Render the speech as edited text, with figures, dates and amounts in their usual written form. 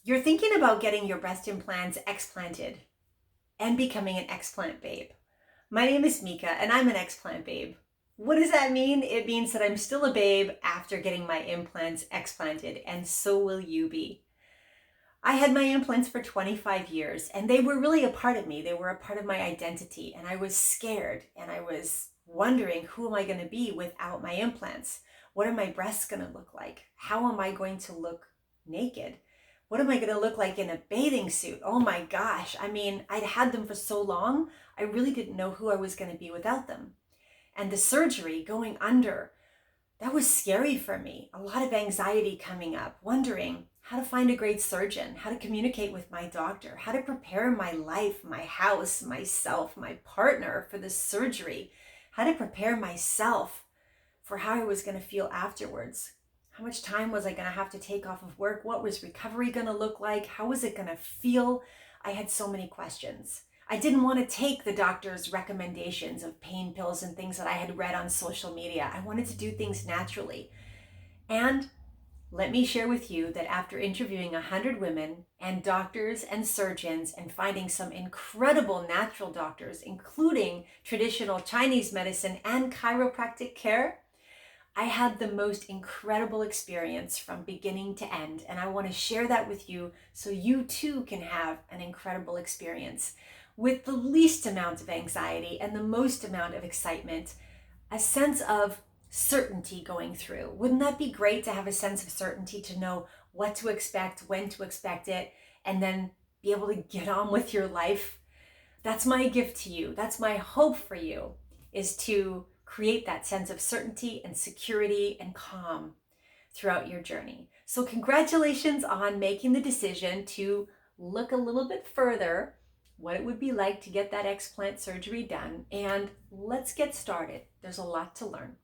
You're thinking about getting your breast implants explanted and becoming an explant babe. My name is Meeka and I'm an explant babe. What does that mean? It means that I'm still a babe after getting my implants explanted, and so will you be. I had my implants for 25 years and they were really a part of me. They were a part of my identity, and I was scared and I was wondering, who am I going to be without my implants? What are my breasts going to look like? How am I going to look naked? What am I going to look like in a bathing suit? Oh my gosh. I mean, I'd had them for so long, I really didn't know who I was going to be without them. And the surgery, going under, that was scary for me. A lot of anxiety coming up, wondering how to find a great surgeon, how to communicate with my doctor, how to prepare my life, my house, myself, my partner for the surgery, how to prepare myself for how I was going to feel afterwards. How much time was I going to have to take off of work? What was recovery going to look like? How was it going to feel? I had so many questions. I didn't want to take the doctor's recommendations of pain pills and things that I had read on social media. I wanted to do things naturally. And let me share with you that after interviewing 100 women and doctors and surgeons and finding some incredible natural doctors, including traditional Chinese medicine and chiropractic care, I had the most incredible experience from beginning to end, and I want to share that with you so you too can have an incredible experience with the least amount of anxiety and the most amount of excitement, a sense of certainty going through. Wouldn't that be great to have a sense of certainty, to know what to expect, when to expect it, and then be able to get on with your life? That's my gift to you. That's my hope for you, is to create that sense of certainty and security and calm throughout your journey. So congratulations on making the decision to look a little bit further what it would be like to get that explant surgery done. And let's get started. There's a lot to learn.